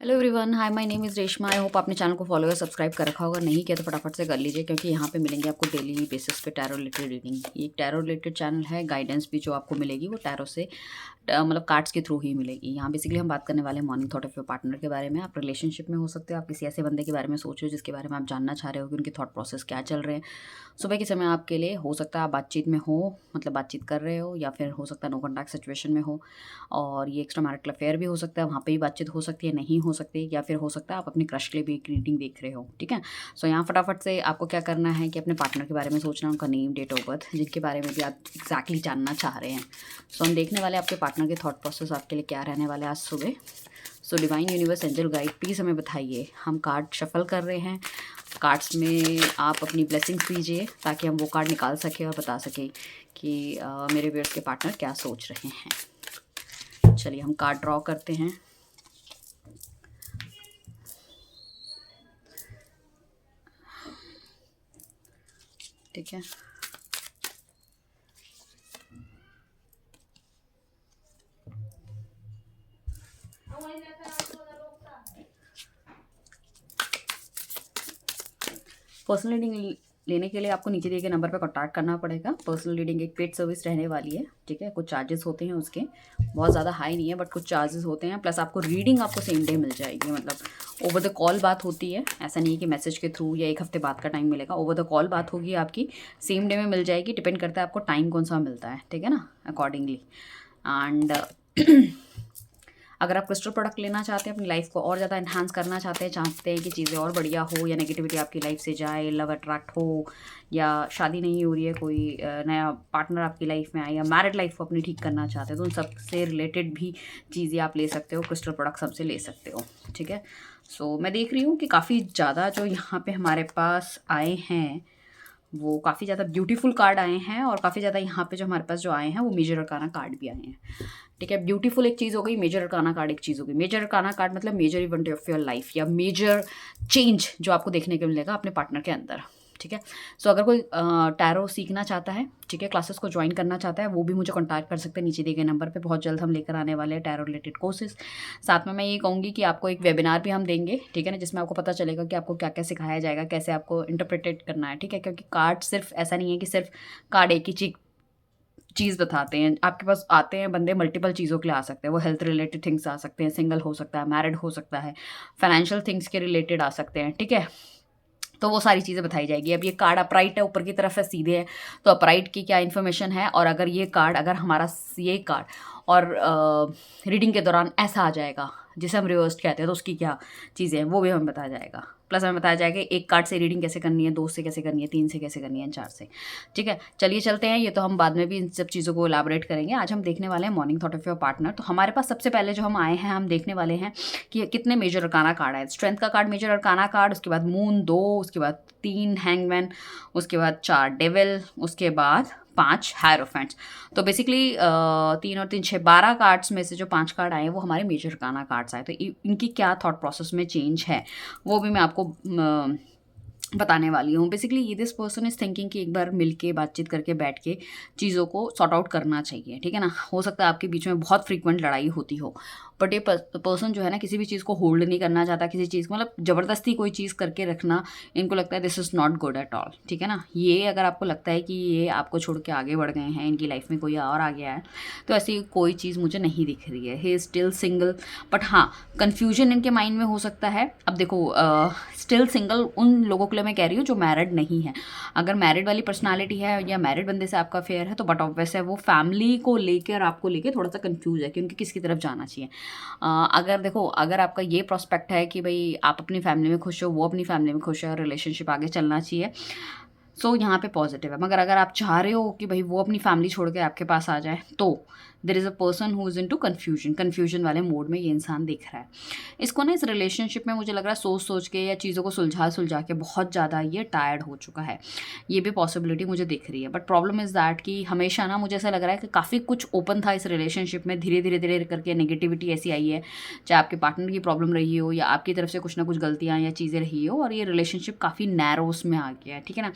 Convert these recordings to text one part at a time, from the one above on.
Hello everyone, hi, my name is Reshma. I hope आपने channel को follow या subscribe कर रखा होगा। नहीं किया तो फटाफट से कर लीजिए, क्योंकि यहाँ पे मिलेंगे आपको डेली बेसिस पे टैरो रिलेटेड रीडिंग। ये एक टैरो रिलेटेड चैनल है। गाइडेंस भी जो आपको मिलेगी वो टैरो से मतलब कार्ड्स के थ्रू ही मिलेगी। यहाँ बेसिकली हम बात करने वाले हैं morning thought of your partner के बारे में। आप रिलेशनशिप में हो सकते हो, आप किसी ऐसे बंदे के बारे में सोच रहे हो जिसके बारे में आप जानना चाह रहे हो कि उनके थॉट प्रोसेस क्या चल रहे हैं। सुबह के समय आपके लिए हो सकता है आप बातचीत में हो, मतलब बातचीत कर रहे हो, या फिर हो सकता है नो कॉन्टैक्ट सिचुएशन में हो। और ये एक्स्ट्रा मैरिटल अफेयर भी हो सकता है, वहाँ पे भी बातचीत हो सकती है, नहीं हो सकती। या फिर हो सकता है आप अपने क्रश के लिए भी एक रीडिंग देख रहे हो। ठीक है, सो यहाँ फटाफट से आपको क्या करना है कि अपने पार्टनर के बारे में सोचना, उनका नेम, डेट ऑफ बर्थ, जिनके बारे में भी आप एग्जैक्टली जानना चाह रहे हैं। सो हम देखने वाले आपके पार्टनर के थॉट प्रोसेस आपके लिए क्या रहने वाले आज सुबह। So divine universe angel guide please हमें बताइए। हम कार्ड शफल कर रहे हैं। कार्ड्स में आप अपनी ब्लेसिंग्स दीजिए ताकि हम वो कार्ड निकाल सकें और बता सकें कि मेरे व्यूअर्स के पार्टनर क्या सोच रहे हैं। चलिए हम कार्ड ड्रॉ करते हैं। ठीक है, पर्सनल रीडिंग लेने के लिए आपको नीचे दिए गए नंबर पर कॉन्टैक्ट करना पड़ेगा। पर्सनल रीडिंग एक पेड सर्विस रहने वाली है। ठीक है, कुछ चार्जेस होते हैं उसके, बहुत ज़्यादा हाई नहीं है बट कुछ चार्जेस होते हैं। प्लस आपको रीडिंग आपको सेम डे मिल जाएगी, मतलब ओवर द कॉल बात होती है। ऐसा नहीं है कि मैसेज के थ्रू या एक हफ्ते बाद का टाइम मिलेगा। ओवर द कॉल बात होगी आपकी, सेम डे में मिल जाएगी। डिपेंड करता है आपको टाइम कौन सा मिलता है, ठीक है ना, अकॉर्डिंगली। एंड अगर आप क्रिस्टल प्रोडक्ट लेना चाहते हैं, अपनी लाइफ को और ज़्यादा एनहांस करना चाहते हैं कि चीज़ें और बढ़िया हो, या नेगेटिविटी आपकी लाइफ से जाए, लव अट्रैक्ट हो, या शादी नहीं हो रही है, कोई नया पार्टनर आपकी लाइफ में आए, या मैरिड लाइफ को अपनी ठीक करना चाहते हैं, तो उन सब से रिलेटेड भी चीज़ें आप ले सकते हो। क्रिस्टल प्रोडक्ट सबसे ले सकते हो। ठीक है, सो मैं देख रही हूँ कि काफ़ी ज़्यादा जो यहाँ पे हमारे पास आए हैं वो काफ़ी ज़्यादा ब्यूटीफुल कार्ड आए हैं, और काफ़ी ज़्यादा यहाँ पे जो हमारे पास जो आए हैं वो मेजर अरकाना कार्ड भी आए हैं। ठीक है, ब्यूटीफुल एक चीज़ हो गई, मेजर अरकाना कार्ड एक चीज़ हो गई। मेजर अरकाना कार्ड मतलब major event of your life, या मेजर चेंज जो आपको देखने को मिलेगा अपने पार्टनर के अंदर। ठीक है, सो अगर कोई टैरो सीखना चाहता है, ठीक है, क्लासेस को ज्वाइन करना चाहता है, वो भी मुझे कॉन्टैक्ट कर सकते हैं नीचे दिए गए नंबर पे। बहुत जल्द हम लेकर आने वाले हैं टैरो रिलेटेड कोर्सेज। साथ में मैं ये कहूँगी कि आपको एक वेबिनार भी हम देंगे, ठीक है ना, जिसमें आपको पता चलेगा कि आपको क्या क्या सिखाया जाएगा, कैसे आपको इंटरप्रेटेड करना है। ठीक है, क्योंकि कार्ड सिर्फ ऐसा नहीं है कि सिर्फ कार्ड एक ही चीज़ बताते हैं। आपके पास आते हैं बंदे, मल्टीपल चीज़ों के लिए आ सकते हैं। वो हेल्थ रिलेटेड थिंग्स आ सकते हैं, सिंगल हो सकता है, मैरिड हो सकता है, फाइनेंशियल थिंग्स के रिलेटेड आ सकते हैं। ठीक है, तो वो सारी चीज़ें बताई जाएगी। अब ये कार्ड अपराइट है, ऊपर की तरफ है, सीधे है, तो अपराइट की क्या इन्फॉर्मेशन है, और अगर ये कार्ड, अगर हमारा ये कार्ड और रीडिंग के दौरान ऐसा आ जाएगा जिसे हम रिवर्स कहते हैं, तो उसकी क्या चीज़ें हैं वो भी हमें बताया जाएगा। प्लस हमें बताया जाएगा एक कार्ड से रीडिंग कैसे करनी है, दो से कैसे करनी है, तीन से कैसे करनी है, चार से। ठीक है, चलिए चलते हैं। ये तो हम बाद में भी इन सब चीज़ों को एलाबोरेट करेंगे। आज हम देखने वाले हैं morning thought of your partner. तो हमारे पास सबसे पहले जो हम आए हैं, हम देखने वाले हैं कि कितने मेजर अरकाना कार्ड है। स्ट्रेंथ का कार्ड, मेजर अरकाना कार्ड, उसके बाद मून 2, उसके बाद 3 हैंगमैन, उसके बाद 4 डेविल, उसके बाद 5 हायरोफेंट्स। तो बेसिकली 3 और 3 6 12 कार्ड्स में से जो 5 कार्ड आए हैं वो हमारे मेजर अरकाना कार्ड्स आए। तो इनकी क्या थॉट प्रोसेस में चेंज है वो भी मैं आपको बताने वाली हूँ। बेसिकली ये दिस पर्सन इज़ थिंकिंग कि एक बार मिलके बातचीत करके बैठ के चीज़ों को सॉर्ट आउट करना चाहिए। ठीक है ना, हो सकता है आपके बीच में बहुत फ्रीक्वेंट लड़ाई होती हो, बट ये पर्सन जो है ना, किसी भी चीज़ को होल्ड नहीं करना चाहता। किसी चीज़ को मतलब ज़बरदस्ती कोई चीज़ करके रखना इनको लगता है this is not good at all. ठीक है ना, ये अगर आपको लगता है कि ये आपको छोड़ के आगे बढ़ गए हैं, इनकी लाइफ में कोई और आ गया है, तो ऐसी कोई चीज़ मुझे नहीं दिख रही है। He is still single, but हाँ, कन्फ्यूजन इनके माइंड में हो सकता है। अब देखो, स्टिल सिंगल उन लोगों के लिए मैं कह रही हूँ जो मैरिड नहीं है। अगर मैरिड वाली पर्सनालिटी है या मैरिड बंदे से आपका फेयर है, तो बट ऑब्वियस है वो फैमिली को लेकर और आपको लेके थोड़ा सा कंफ्यूज है कि उनकी किसकी तरफ जाना चाहिए। अगर देखो, अगर आपका ये प्रोस्पेक्ट है कि भाई आप अपनी फैमिली में खुश हो, वो अपनी फैमिली में खुश है, और रिलेशनशिप आगे चलना चाहिए, सो यहाँ पे पॉजिटिव है। मगर अगर आप चाह रहे हो कि भाई वो अपनी फैमिली छोड़ के आपके पास आ जाए, तो there is a person who is into confusion वाले मोड में ये इंसान दिख रहा है। इसको ना इस रिलेशनशिप में मुझे लग रहा है सोच सोच के या चीज़ों को सुलझा के बहुत ज़्यादा ये टायर्ड हो चुका है। ये भी पॉसिबिलिटी मुझे दिख रही है। बट प्रॉब्लम इज़ दैट कि हमेशा ना मुझे ऐसा लग रहा है कि काफ़ी कुछ ओपन था इस रिलेशनशिप में, धीरे धीरे धीरे करके नेगेटिविटी ऐसी आई है, चाहे आपके पार्टनर की प्रॉब्लम रही हो या आपकी तरफ से कुछ ना कुछ गलतियाँ या चीज़ें रही हो, और ये रिलेशनशिप काफ़ी नैरोस में आ गया है। ठीक है ना,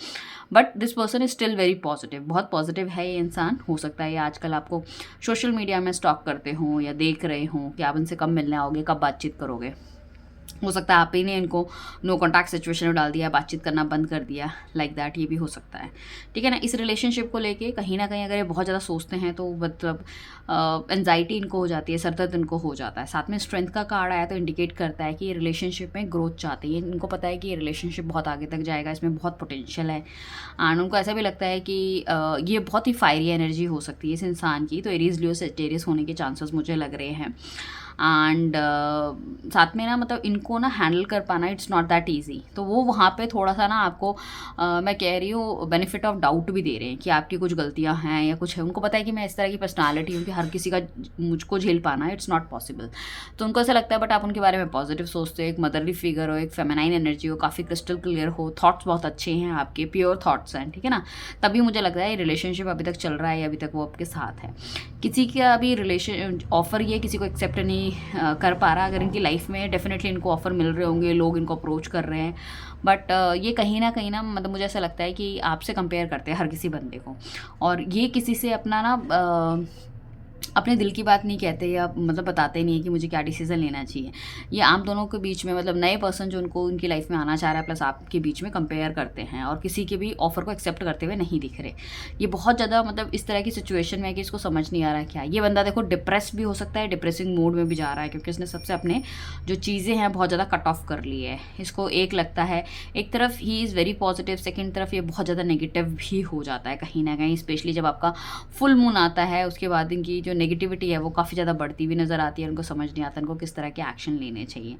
but this person is still very positive. बहुत पॉजिटिव है ये इंसान। हो सकता है ये आजकल आपको सोशल मीडिया में स्टॉक करते हों या देख रहे हों कि आप इनसे कब मिलने आओगे, कब बातचीत करोगे। हो सकता है आप ही ने इनको नो कॉन्टैक्ट सिचुएशन में डाल दिया, बातचीत करना बंद कर दिया, लाइक दैट, ये भी हो सकता है। ठीक है ना। इस रिलेशनशिप को लेके कहीं ना कहीं अगर ये बहुत ज़्यादा सोचते हैं तो मतलब एनजाइटी इनको हो जाती है, सर दर्द इनको हो जाता है। साथ में स्ट्रेंथ का कार्ड आया तो इंडिकेट करता है कि ये रिलेशनशिप में ग्रोथ चाहते हैं, इनको पता है कि ये रिलेशनशिप बहुत आगे तक जाएगा, इसमें बहुत पोटेंशियल है। एंड उनको ऐसा भी लगता है कि ये बहुत ही फायरी एनर्जी हो सकती है इस इंसान की, तो एरीज लियो सेजिटेरियस होने के चांसेस मुझे लग रहे हैं। एंड साथ में ना मतलब इनको ना हैंडल कर पाना इट्स नॉट दैट ईजी, तो वो वहाँ पे थोड़ा सा ना आपको मैं कह रही हूँ बेनिफिट ऑफ डाउट भी दे रहे हैं कि आपकी कुछ गलतियाँ हैं या कुछ है। उनको पता है कि मैं इस तरह की पर्सनालिटी हूँ कि हर किसी का मुझको झेल पाना इट्स नॉट पॉसिबल, तो उनको ऐसा लगता है। बट आप उनके बारे में पॉजिटिव सोचते हो, एक मदरली फिगर हो, एक फेमिनाइन एनर्जी हो, काफ़ी क्रिस्टल क्लियर हो, थॉट्स बहुत अच्छे हैं आपके, प्योर थॉट्स हैं, ठीक है ना। तभी मुझे लगता है ये रिलेशनशिप अभी तक चल रहा है, अभी तक वो आपके साथ है। किसी का अभी रिलेशन ऑफर ये किसी को एक्सेप्ट नहीं कर पा रहा। अगर इनकी लाइफ में डेफिनेटली इनको ऑफर मिल रहे होंगे, लोग इनको अप्रोच कर रहे हैं, बट ये कहीं ना मतलब मुझे ऐसा लगता है कि आपसे कंपेयर करते हैं हर किसी बंदे को, और ये किसी से अपना ना अपने दिल की बात नहीं कहते या मतलब बताते नहीं है कि मुझे क्या डिसीजन लेना चाहिए। ये आप दोनों के बीच में मतलब नए पर्सन जो उनको उनकी लाइफ में आना चाह रहा है प्लस आपके बीच में कंपेयर करते हैं, और किसी के भी ऑफर को एक्सेप्ट करते हुए नहीं दिख रहे। ये बहुत ज़्यादा मतलब इस तरह की सिचुएशन में है कि इसको समझ नहीं आ रहा है क्या। ये बंदा देखो डिप्रेस भी हो सकता है, डिप्रेसिंग मूड में भी जा रहा है, क्योंकि इसने सबसे अपने जो चीज़ें हैं बहुत ज़्यादा कट ऑफ कर ली है। इसको एक लगता है, एक तरफ he is very positive, second तरफ ये बहुत ज़्यादा नेगेटिव भी हो जाता है कहीं ना कहीं, स्पेशली जब आपका फुल मून आता है उसके बाद इनकी जो नेगेटिविटी है वो काफ़ी ज़्यादा बढ़ती हुई नज़र आती है। उनको समझ नहीं आता इनको किस तरह के एक्शन लेने चाहिए।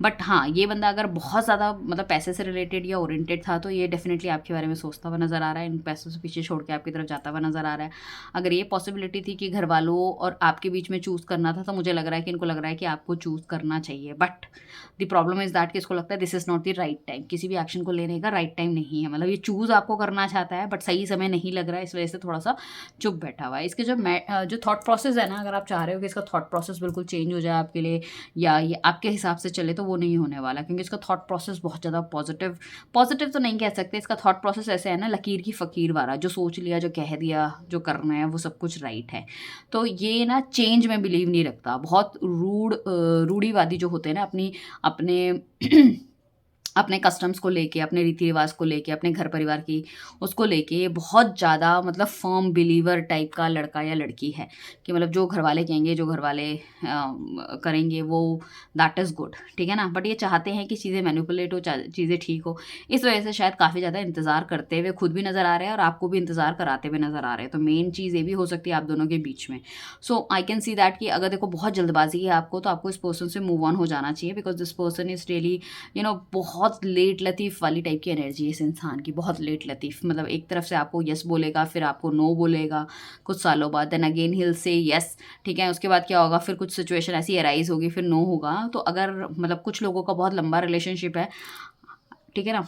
बट हाँ, ये बंदा अगर बहुत ज़्यादा मतलब पैसे से रिलेटेड या ओरिएंटेड था तो ये डेफिनेटली आपके बारे में सोचता हुआ नज़र आ रहा है, इन पैसों से पीछे छोड़ के आपकी तरफ जाता हुआ नज़र आ रहा है। अगर ये पॉसिबिलिटी थी कि घर वालों और आपके बीच में चूज़ करना था, तो मुझे लग रहा है कि इनको लग रहा है कि आपको चूज़ करना चाहिए। But the problem is that कि इसको लगता है this is not the right time, किसी भी एक्शन को लेने का राइट टाइम नहीं है। मतलब ये चूज़ आपको करना चाहता है बट सही समय नहीं लग रहा है, इस वजह से थोड़ा सा चुप बैठा हुआ है। इसके जो थॉट प्रोसेस है ना, अगर आप चाह रहे हो कि इसका थॉट प्रोसेस बिल्कुल चेंज हो जाए आपके लिए या ये आपके हिसाब से चले, तो वो नहीं होने वाला, क्योंकि इसका थॉट प्रोसेस बहुत ज़्यादा पॉजिटिव पॉजिटिव तो नहीं कह सकते। इसका थॉट प्रोसेस ऐसे है ना, लकीर की फ़कीर वाला, जो सोच लिया, जो कह दिया, जो करना है वो सब कुछ राइट है। तो ये ना चेंज में बिलीव नहीं रखता, बहुत रूढ़िवादी जो होते हैं ना, अपने अपने कस्टम्स को लेके, अपने रीति रिवाज को लेके, अपने घर परिवार की उसको लेके ये बहुत ज़्यादा मतलब फर्म बिलीवर टाइप का लड़का या लड़की है, कि मतलब जो घर वाले कहेंगे, जो घर वाले करेंगे वो दैट इज़ गुड, ठीक है ना। बट ये चाहते हैं कि चीज़ें मैनिपुलेट हो, चीज़ें ठीक हो, इस वजह से शायद काफ़ी ज़्यादा इंतज़ार करते हुए खुद भी नज़र आ रहे हैं और आपको भी इंतज़ार कराते हुए नज़र आ रहे हैं। तो मेन चीज़ ये भी हो सकती है आप दोनों के बीच में। सो आई कैन सी दैट कि अगर देखो बहुत जल्दबाजी है आपको, तो आपको इस पर्सन से मूव ऑन हो जाना चाहिए, because this person is really बहुत लेट लतीफ़ वाली टाइप की एनर्जी है इस इंसान की, बहुत लेट लतीफ़। मतलब एक तरफ से आपको यस बोलेगा, फिर आपको नो बोलेगा कुछ सालों बाद, देन अगेन हिल से यस, ठीक है। उसके बाद क्या होगा, फिर कुछ सिचुएशन ऐसी अराइज होगी, फिर नो होगा। तो अगर मतलब कुछ लोगों का बहुत लंबा रिलेशनशिप है, ठीक है ना,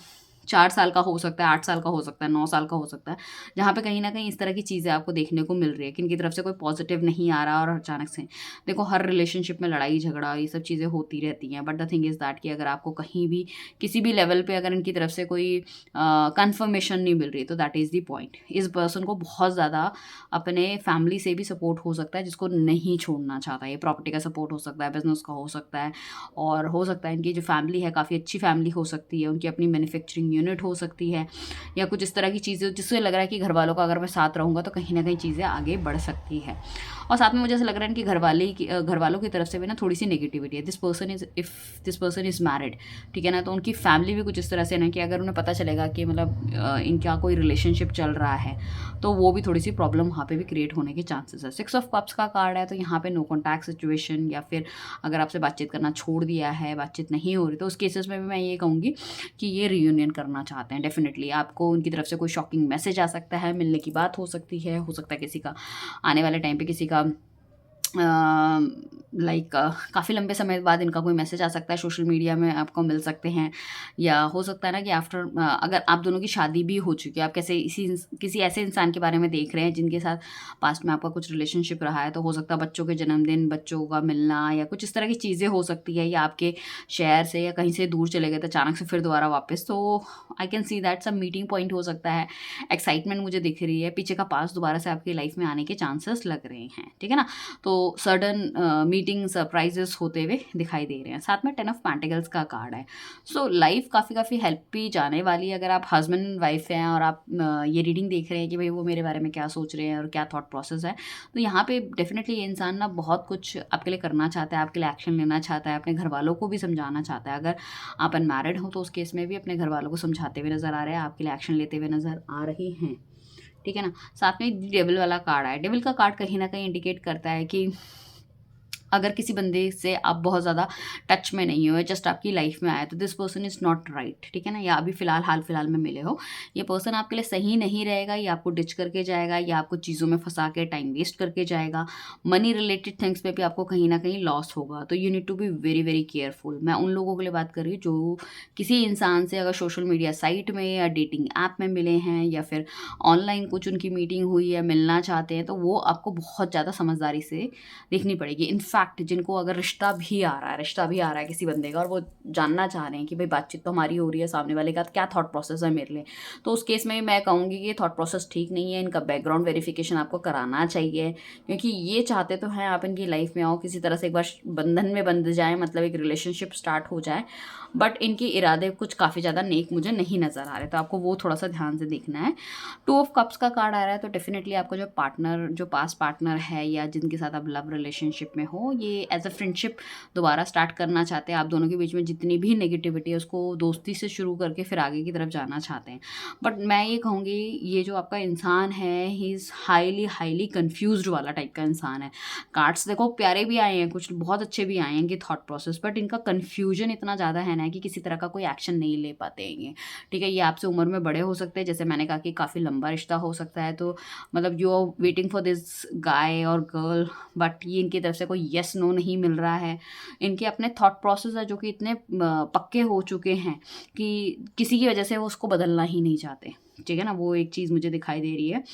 4 साल का हो सकता है, 8 साल का हो सकता है, 9 साल का हो सकता है, जहाँ पे कहीं न कहीं इस तरह की चीज़ें आपको देखने को मिल रही है कि इनकी तरफ से कोई पॉज़िटिव नहीं आ रहा, और अचानक से देखो हर रिलेशनशिप में लड़ाई झगड़ा ये सब चीज़ें होती रहती हैं। But the thing is that कि अगर आपको कहीं भी किसी भी लेवल पे अगर इनकी तरफ से कोई कन्फर्मेशन नहीं मिल रही, तो दैट इज़ द पॉइंट। इस पर्सन को बहुत ज़्यादा अपने फैमिली से भी सपोर्ट हो सकता है, जिसको नहीं छोड़ना चाहता। ये प्रॉपर्टी का सपोर्ट हो सकता है, बिज़नेस का हो सकता है, और हो सकता है इनकी जो फैमिली है काफ़ी अच्छी फैमिली हो सकती है, उनकी अपनी मैन्युफैक्चरिंग यूनिट हो सकती है, या कुछ इस तरह की चीज़ें जिससे लग रहा है कि घर वालों का अगर मैं साथ रहूँगा तो कहीं ना कहीं चीज़ें आगे बढ़ सकती है। और साथ में मुझे ऐसा लग रहा है कि घर वालों की तरफ से भी ना थोड़ी सी नेगेटिविटी है। दिस पर्सन इज़ मैरिड, ठीक है ना, तो उनकी फैमिली भी कुछ इस तरह से ना कि अगर उन्हें पता चलेगा कि मतलब इनका कोई रिलेशनशिप चल रहा है, तो वो भी थोड़ी सी प्रॉब्लम वहाँ पे भी क्रिएट होने के चांसेस है। 6 ऑफ कप्स का कार्ड है, तो यहाँ पे नो कॉन्टैक्ट सिचुएशन, या फिर अगर आपसे बातचीत करना छोड़ दिया है, बातचीत नहीं हो रही, तो उस केसेस में भी मैं ये कहूँगी कि ये रियूनियन करना चाहते हैं। डेफिनेटली आपको उनकी तरफ से कोई शॉकिंग मैसेज आ सकता है, मिलने की बात हो सकती है, हो सकता है किसी का आने वाले टाइम पे किसी का लाइक काफ़ी लंबे समय बाद इनका कोई मैसेज आ सकता है, सोशल मीडिया में आपको मिल सकते हैं, या हो सकता है ना कि आफ्टर अगर आप दोनों की शादी भी हो चुकी है, आप किसी ऐसे इंसान के बारे में देख रहे हैं जिनके साथ पास्ट में आपका कुछ रिलेशनशिप रहा है, तो हो सकता है बच्चों के जन्मदिन, बच्चों का मिलना, या कुछ इस तरह की चीज़ें हो सकती है, या आपके शहर से या कहीं से दूर चले गए थे अचानक से फिर दोबारा वापस, तो आई कैन सी दैट सब मीटिंग पॉइंट हो सकता है, एक्साइटमेंट मुझे दिख रही है, पीछे का पास दोबारा से आपकी लाइफ में आने के चांसेस लग रहे हैं, ठीक है ना। तो सडन मीटिंग सरप्राइजेस होते हुए दिखाई दे रहे हैं। साथ में 10 ऑफ पेंटिकल्स का कार्ड है। सो लाइफ काफ़ी हेल्प भी जाने वाली है। अगर आप हस्बैंड एंड वाइफ हैं और आप ये रीडिंग देख रहे हैं कि भाई वो मेरे बारे में क्या सोच रहे हैं और क्या थॉट प्रोसेस है, तो यहाँ पे डेफिनेटली ये इंसान ना बहुत कुछ आपके लिए करना चाहता है, आपके लिए एक्शन लेना चाहता है, अपने घर वालों को भी समझाना चाहता है। अगर आप अनमैरिड हो तो उस केस में भी अपने घर वालों को समझाते हुए नज़र आ रहे हैं, आपके लिए एक्शन लेते हुए नज़र आ रहे हैं, ठीक है ना। साथ में डेविल वाला कार्ड है। डेविल का कार्ड कहीं ना कहीं इंडिकेट करता है कि अगर किसी बंदे से आप बहुत ज़्यादा टच में नहीं हो, जस्ट आपकी लाइफ में आया, तो this person is not right, ठीक है ना। या अभी हाल फिलहाल में मिले हो, ये पर्सन आपके लिए सही नहीं रहेगा, या आपको डिच करके जाएगा, या आपको चीज़ों में फंसा के टाइम वेस्ट करके जाएगा। मनी रिलेटेड थिंग्स में भी आपको कहीं ना कहीं लॉस होगा। तो you need to be very very careful. मैं उन लोगों के लिए बात कर रही हूँ जो किसी इंसान से अगर सोशल मीडिया साइट में या डेटिंग ऐप में मिले हैं, या फिर ऑनलाइन कुछ उनकी मीटिंग हुई है, मिलना चाहते हैं, तो वो आपको बहुत ज़्यादा समझदारी से देखनी पड़ेगी। इनफैक्ट जिनको अगर रिश्ता भी आ रहा है किसी बंदे का, और वो जानना चाह रहे हैं कि भाई बातचीत तो हमारी हो रही है, सामने वाले का क्या थॉट प्रोसेस है मेरे लिए, तो उस केस में मैं कहूँगी कि ये थॉट प्रोसेस ठीक नहीं है। इनका बैकग्राउंड वेरिफिकेशन आपको कराना चाहिए, क्योंकि ये चाहते तो हैं आप इनकी लाइफ में आओ, किसी तरह से एक बार बंधन में बंध जाए, मतलब एक रिलेशनशिप स्टार्ट हो जाए, बट इनके इरादे कुछ काफ़ी ज़्यादा नेक मुझे नहीं नज़र आ रहे, तो आपको वो थोड़ा सा ध्यान से देखना है। 2 ऑफ कप्स का कार्ड आ रहा है, तो डेफिनेटली आपका जो पार्टनर, जो पास्ट पार्टनर है या जिनके साथ आप लव रिलेशनशिप में हो, ये एज अ फ्रेंडशिप दोबारा स्टार्ट करना चाहते हैं। आप दोनों के बीच में जितनी भी नेगेटिविटी है उसको दोस्ती से शुरू करके फिर आगे की तरफ जाना चाहते हैं। बट मैं ये कहूँगी, ये जो आपका इंसान है, ही इज़ हाईली कन्फ्यूज्ड वाला टाइप का इंसान है। कार्ड्स देखो प्यारे भी आए हैं, कुछ बहुत अच्छे भी आए हैं कि थॉट प्रोसेस, बट इनका कन्फ्यूजन इतना ज़्यादा है ना कि किसी तरह का कोई एक्शन नहीं ले पाते हैं ये, ठीक है। ये आपसे उम्र में बड़े हो सकते हैं, जैसे मैंने कहा कि काफ़ी लंबा रिश्ता हो सकता है, तो मतलब you are waiting for this guy और गर्ल, बट ये इनकी तरफ से कोई येस नो नहीं मिल रहा है। इनके अपने थॉट प्रोसेस है जो कि इतने पक्के हो चुके हैं कि किसी की वजह से वो उसको बदलना ही नहीं चाहते, ठीक है ना। वो एक चीज़ मुझे दिखाई दे रही है।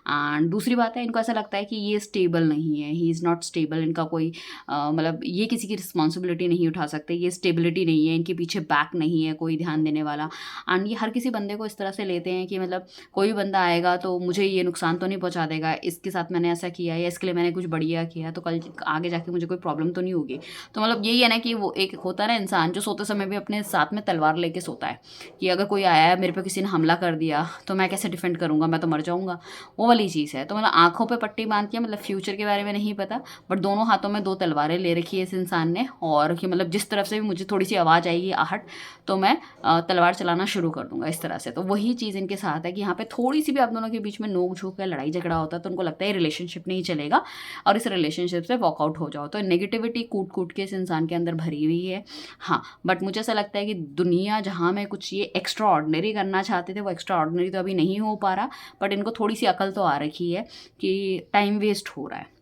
एंड दूसरी बात है, इनको ऐसा लगता है कि ये स्टेबल नहीं है, ही इज़ नॉट स्टेबल। इनका कोई मतलब ये किसी की रिस्पॉन्सिबिलिटी नहीं उठा सकते, ये स्टेबिलिटी नहीं है, इनके पीछे बैक नहीं है कोई ध्यान देने वाला। एंड ये हर किसी बंदे को इस तरह से लेते हैं कि मतलब कोई बंदा आएगा तो मुझे ये नुकसान तो नहीं पहुंचा देगा, इसके साथ मैंने ऐसा किया या इसके लिए मैंने कुछ बढ़िया किया, तो कल आगे जाके मुझे कोई प्रॉब्लम तो नहीं होगी। तो मतलब यही है ना कि वो एक होता है ना इंसान जो सोते समय भी अपने साथ में तलवार लेके सोता है, कि अगर कोई आया है मेरे पे, किसी ने हमला कर दिया, तो मैं कैसे डिफेंड करूँगा, मैं तो मर जाऊँगा, वो वाली चीज़ है। तो मतलब आंखों पे पट्टी बांध के, मतलब फ्यूचर के बारे में नहीं पता, बट दोनों हाथों में 2 तलवारें ले रखी है इस इंसान ने, और कि मतलब जिस तरफ से भी मुझे थोड़ी सी आवाज़ आएगी, आहट, तो मैं तलवार चलाना शुरू कर दूंगा इस तरह से। तो वही चीज़ इनके साथ है कि यहाँ पे थोड़ी सी भी आप दोनों के बीच में नोक झोंक या लड़ाई झगड़ा होता है तो उनको लगता है रिलेशनशिप नहीं चलेगा, और इस रिलेशनशिप से वॉकआउट हो जाओ। तो नेगेटिविटी कूट कूट के इस इंसान के अंदर भरी हुई है। हाँ, बट मुझे ऐसा लगता है कि दुनिया जहाँ में कुछ ये एक्स्ट्रा ऑर्डिनरी करना चाहते थे, वो एक्स्ट्रा ऑर्डिनरी तो अभी नहीं हो पा रहा, बट इनको थोड़ी सी अकल तो आ रखी है कि टाइम वेस्ट हो रहा है।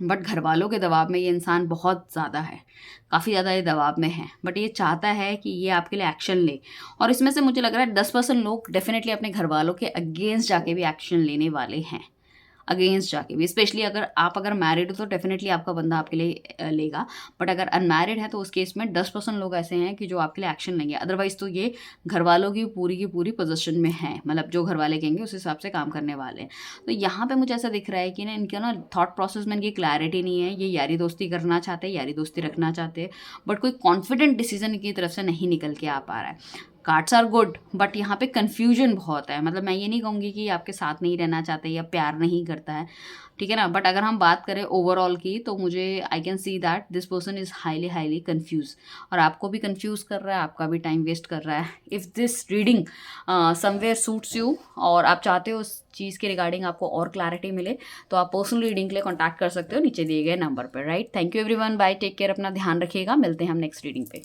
बट घर वालों के दबाव में ये इंसान बहुत ज़्यादा है, काफ़ी ज़्यादा ये दबाव में है, बट ये चाहता है कि ये आपके लिए एक्शन ले। और इसमें से मुझे लग रहा है 10% लोग डेफिनेटली अपने घर वालों के अगेंस्ट जाके भी एक्शन लेने वाले हैं, अगेंस्ट जाके भी। स्पेशली अगर मैरिड हो तो डेफिनेटली आपका बंदा आपके लिए लेगा, बट अगर अनमैरिड है तो उस केस में 10% लोग ऐसे हैं कि जो आपके लिए एक्शन लेंगे। अदरवाइज तो ये घर वालों की पूरी पोजीशन में है, मतलब जो घर वाले कहेंगे उस हिसाब से काम करने वाले हैं। तो यहाँ पे मुझे ऐसा दिख रहा है कि ना इनके ना थॉट प्रोसेस में इनकी क्लैरिटी नहीं है। ये यारी दोस्ती करना चाहते हैं, यारी दोस्ती रखना चाहते हैं, बट कोई कॉन्फिडेंट डिसीजन की तरफ से नहीं निकल के आ पा रहा है। कार्ड्स आर गुड, बट यहाँ पे कन्फ्यूजन बहुत है। मतलब मैं ये नहीं कहूँगी कि आपके साथ नहीं रहना चाहते या प्यार नहीं करता है, ठीक है ना, बट अगर हम बात करें ओवरऑल की, तो मुझे I can see that this person is highly confuse, और आपको भी कन्फ्यूज कर रहा है, आपका भी टाइम वेस्ट कर रहा है। If this reading somewhere suits you और आप चाहते हो उस चीज़ के रिगार्डिंग आपको और क्लैरिटी मिले, तो आप पर्सनल रीडिंग के लिए कॉन्टैक्ट कर सकते हो नीचे दिए गए नंबर पर, right. Thank you everyone, bye, take care, अपना ध्यान रखिएगा, मिलते हैं हम नेक्स्ट रीडिंग पे।